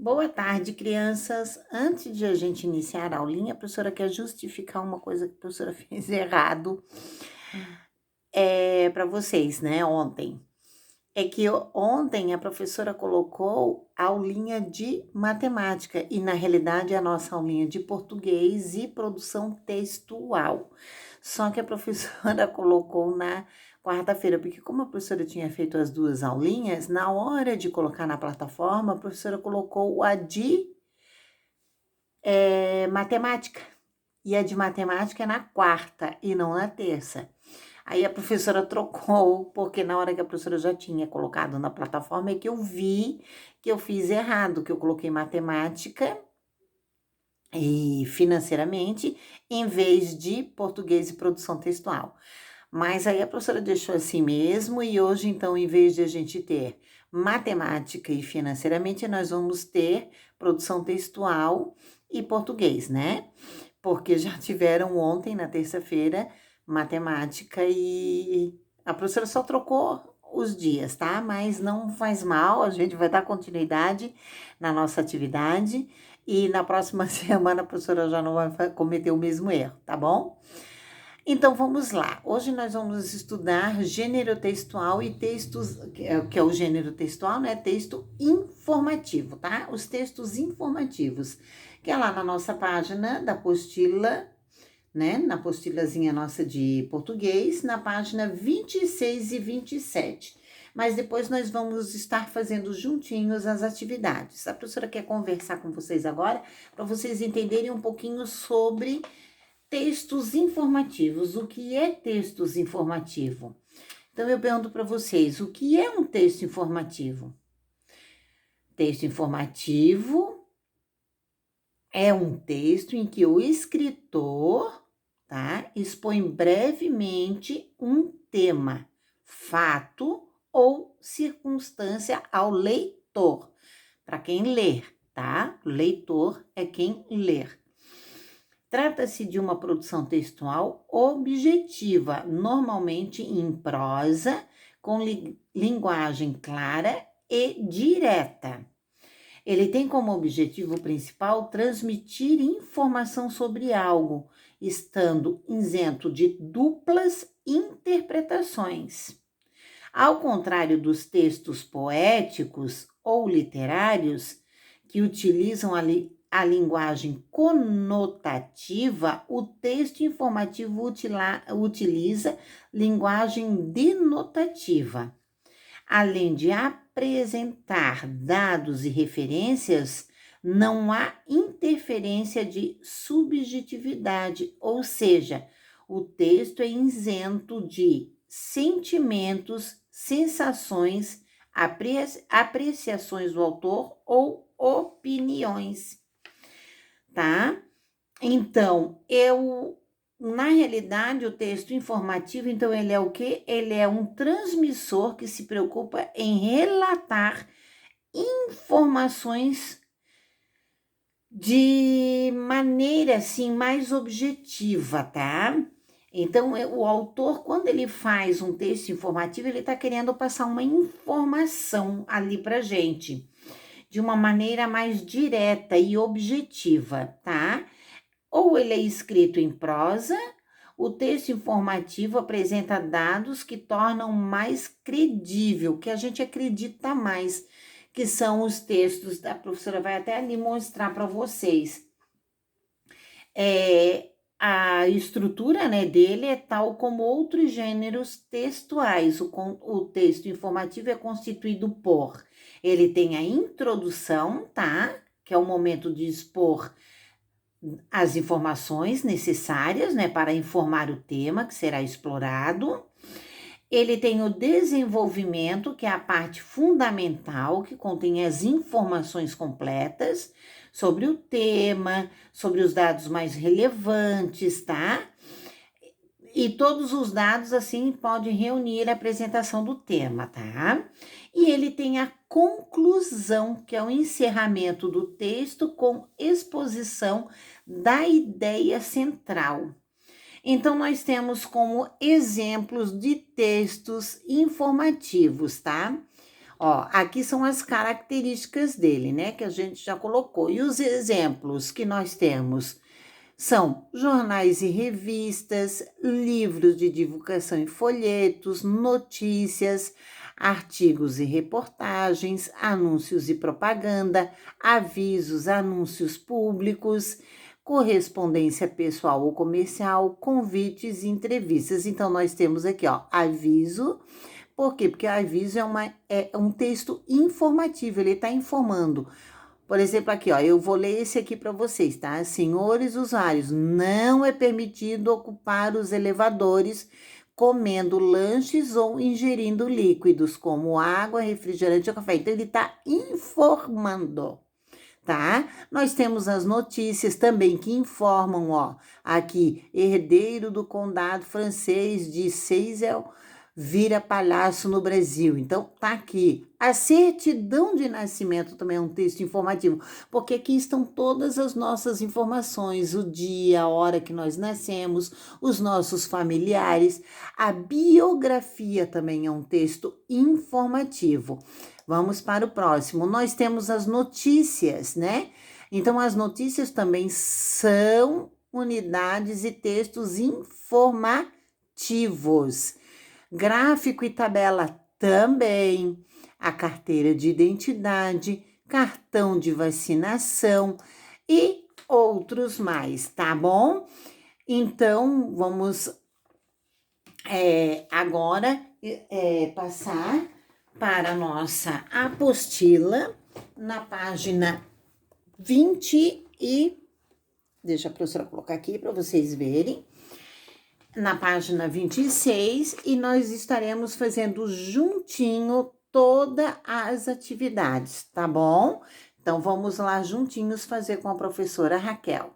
Boa tarde, crianças. Antes de a gente iniciar a aulinha, a professora quer justificar uma coisa que a professora fez errado para vocês, né, ontem. É que ontem a professora colocou a aulinha de matemática e, na realidade, a nossa aulinha de português e produção textual. Só que a professora colocou na quarta-feira, porque como a professora tinha feito as duas aulinhas, na hora de colocar na plataforma, a professora colocou a de matemática. E a de matemática é na quarta e não na terça. Aí a professora trocou, porque na hora que a professora já tinha colocado na plataforma é que eu vi que eu fiz errado, que eu coloquei matemática e financeiramente em vez de português e produção textual. Mas aí a professora deixou assim mesmo e hoje, então, em vez de a gente ter matemática e financeiramente, nós vamos ter produção textual e português, né? Porque já tiveram ontem, na terça-feira, matemática e a professora só trocou os dias, tá? Mas não faz mal, a gente vai dar continuidade na nossa atividade e na próxima semana a professora já não vai cometer o mesmo erro, tá bom? Então vamos lá. Hoje nós vamos estudar gênero textual e textos, que é o gênero textual, né? Texto informativo, tá? Os textos informativos, que é lá na nossa página da apostila, né? Na apostilazinha nossa de português, na página 26 e 27. Mas depois nós vamos estar fazendo juntinhos as atividades. A professora quer conversar com vocês agora para vocês entenderem um pouquinho sobre textos informativos. O que é textos informativo? Então eu pergunto para vocês, o que é um texto informativo? Texto informativo é um texto em que o escritor, tá, expõe brevemente um tema, fato ou circunstância ao leitor, para quem ler, tá? Leitor é quem ler. Trata-se de uma produção textual objetiva, normalmente em prosa, com linguagem clara e direta. Ele tem como objetivo principal transmitir informação sobre algo, estando isento de duplas interpretações. Ao contrário dos textos poéticos ou literários, que utilizam a linguagem conotativa, o texto informativo utiliza linguagem denotativa. Além de apresentar dados e referências, não há interferência de subjetividade, ou seja, o texto é isento de sentimentos, sensações, apreciações do autor ou opiniões, tá? Então, na realidade, o texto informativo, então, ele é o quê? Ele é um transmissor que se preocupa em relatar informações de maneira, assim, mais objetiva, tá? Então, o autor, quando ele faz um texto informativo, ele está querendo passar uma informação ali pra gente, de uma maneira mais direta e objetiva, tá? Ou ele é escrito em prosa, o texto informativo apresenta dados que tornam mais credível, que a gente acredita mais, que são os textos, a professora vai até ali mostrar para vocês. A estrutura, né, dele é tal como outros gêneros textuais. O texto informativo é constituído por, ele tem a introdução, tá? Que é o momento de expor as informações necessárias, né, para informar o tema que será explorado. Ele tem o desenvolvimento, que é a parte fundamental, que contém as informações completas sobre o tema, sobre os dados mais relevantes, tá? E todos os dados, assim, podem reunir a apresentação do tema, tá? E ele tem a conclusão, que é o encerramento do texto com exposição da ideia central. Então, nós temos como exemplos de textos informativos, tá? Ó, aqui são as características dele, né? Que a gente já colocou. E os exemplos que nós temos são jornais e revistas, livros de divulgação e folhetos, notícias, artigos e reportagens, anúncios e propaganda, avisos, anúncios públicos, correspondência pessoal ou comercial, convites e entrevistas. Então, nós temos aqui, ó, aviso. Por quê? Porque aviso é um texto informativo, ele está informando. Por exemplo, aqui, ó, eu vou ler esse aqui para vocês, tá? Senhores usuários, não é permitido ocupar os elevadores comendo lanches ou ingerindo líquidos como água, refrigerante ou café. Então, ele está informando, tá? Nós temos as notícias também que informam, ó, aqui, herdeiro do condado francês de Seyssel vira palhaço no Brasil. Então, tá aqui. A certidão de nascimento também é um texto informativo, porque aqui estão todas as nossas informações, o dia, a hora que nós nascemos, os nossos familiares. A biografia também é um texto informativo. Vamos para o próximo. Nós temos as notícias, né? Então, as notícias também são unidades e textos informativos. Gráfico e tabela também. A carteira de identidade, cartão de vacinação e outros mais, tá bom? Então, vamos agora passar para a nossa apostila na página 20 e... Deixa a professora colocar aqui para vocês verem. Na página 26, e nós estaremos fazendo juntinho todas as atividades, tá bom? Então, vamos lá juntinhos fazer com a professora Raquel.